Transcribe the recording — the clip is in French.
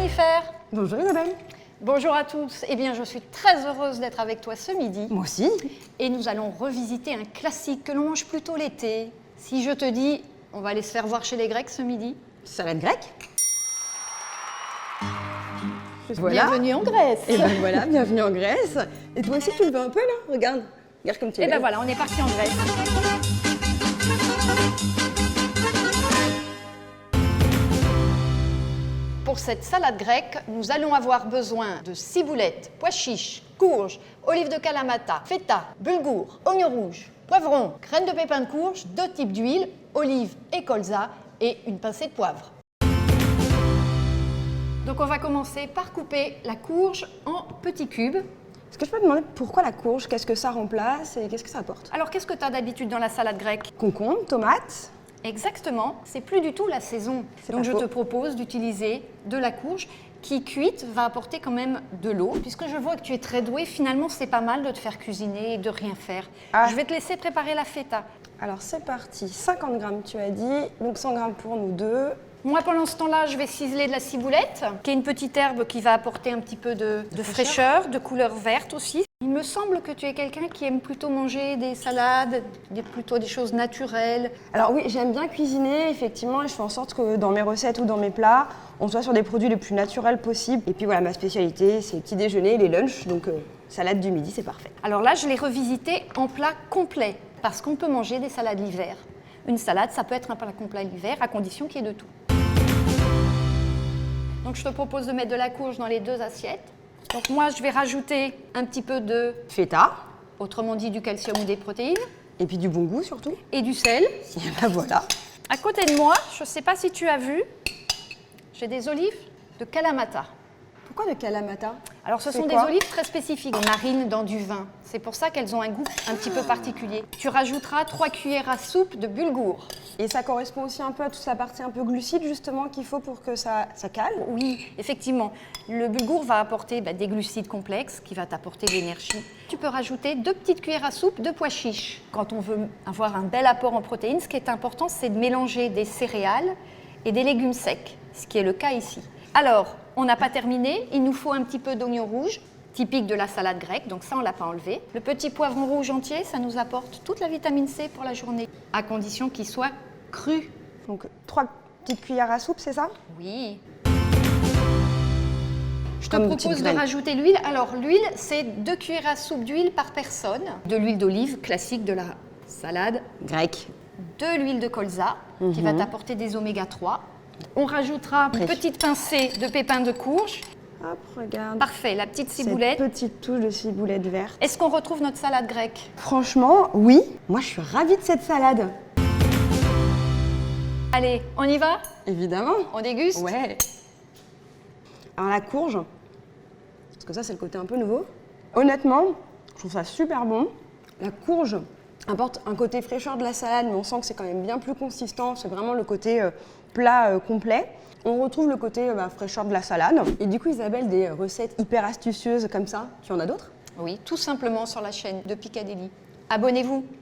Jennifer. Bonjour Isabelle. Bonjour à tous. Eh bien, je suis très heureuse d'être avec toi ce midi. Moi aussi. Et nous allons revisiter un classique que l'on mange plutôt l'été. Si je te dis, on va aller se faire voir chez les Grecs ce midi. Salade grecque. Voilà. Bienvenue en Grèce. Et ben voilà, bienvenue en Grèce. Et toi aussi, tu le veux un peu là? Regarde. Regarde comme tu es. Et ben voilà, on est parti en Grèce. Pour cette salade grecque, nous allons avoir besoin de ciboulette, pois chiches, courges, olives de Kalamata, feta, bulgour, oignons rouges, poivrons, graines de pépins de courge, 2 types d'huile, olives et colza et une pincée de poivre. Donc on va commencer par couper la courge en petits cubes. Est-ce que je peux te demander pourquoi la courge? Qu'est-ce que ça remplace et qu'est-ce que ça apporte? Alors qu'est-ce que tu as d'habitude dans la salade grecque? Concombre, tomate. Exactement, c'est plus du tout la saison. Donc je te propose d'utiliser de la courge qui, cuite, va apporter quand même de l'eau. Puisque je vois que tu es très douée, finalement c'est pas mal de te faire cuisiner et de rien faire. Je vais te laisser préparer la feta. Alors c'est parti, 50 grammes tu as dit, donc 100 grammes pour nous deux. Moi pendant ce temps-là, je vais ciseler de la ciboulette, qui est une petite herbe qui va apporter un petit peu de fraîcheur, de couleur verte aussi. Il me semble que tu es quelqu'un qui aime plutôt manger des salades, plutôt des choses naturelles. Alors oui, j'aime bien cuisiner, effectivement, et je fais en sorte que dans mes recettes ou dans mes plats, on soit sur des produits les plus naturels possibles. Et puis voilà, ma spécialité, c'est le petit déjeuner et les lunchs, donc salade du midi, c'est parfait. Alors là, je l'ai revisité en plat complet, parce qu'on peut manger des salades l'hiver. Une salade, ça peut être un plat complet l'hiver, à condition qu'il y ait de tout. Donc je te propose de mettre de la courge dans les 2 assiettes. Donc moi, je vais rajouter un petit peu de Feta. Autrement dit du calcium ou des protéines. Et puis du bon goût surtout. Et du sel. Et ben voilà. À côté de moi, je ne sais pas si tu as vu, j'ai des olives de Kalamata. Pourquoi de Kalamata? Alors ce sont des olives très spécifiques. On marine dans du vin. C'est pour ça qu'elles ont un goût un petit peu particulier. Tu rajouteras 3 cuillères à soupe de bulgour. Et ça correspond aussi un peu à toute la partie un peu glucide justement qu'il faut pour que ça cale? Oui, effectivement. Le bulgour va apporter des glucides complexes qui va t'apporter de l'énergie. Tu peux rajouter 2 petites cuillères à soupe de pois chiches. Quand on veut avoir un bel apport en protéines, ce qui est important, c'est de mélanger des céréales et des légumes secs, ce qui est le cas ici. Alors, on n'a pas terminé, il nous faut un petit peu d'oignon rouge, typique de la salade grecque, donc ça on ne l'a pas enlevé. Le petit poivron rouge entier, ça nous apporte toute la vitamine C pour la journée, à condition qu'il soit cru. Donc 3 petites cuillères à soupe, c'est ça? Oui. Je te propose de rajouter l'huile. Alors l'huile, c'est 2 cuillères à soupe d'huile par personne. De l'huile d'olive classique de la salade grecque. De l'huile de colza, qui va t'apporter des oméga 3. On rajoutera une petite pincée de pépins de courge. Hop, regarde. Parfait, la petite ciboulette. Cette petite touche de ciboulette verte. Est-ce qu'on retrouve notre salade grecque? Franchement, oui. Moi, je suis ravie de cette salade. Allez, on y va? Évidemment. On déguste? Ouais. Alors la courge, parce que ça, c'est le côté un peu nouveau. Honnêtement, je trouve ça super bon. La courge apporte un côté fraîcheur de la salade, mais on sent que c'est quand même bien plus consistant. C'est vraiment le côté plat complet. On retrouve le côté fraîcheur de la salade. Et du coup, Isabelle, des recettes hyper astucieuses comme ça, tu en as d'autres? Oui, tout simplement sur la chaîne de Piccadilly. Abonnez-vous!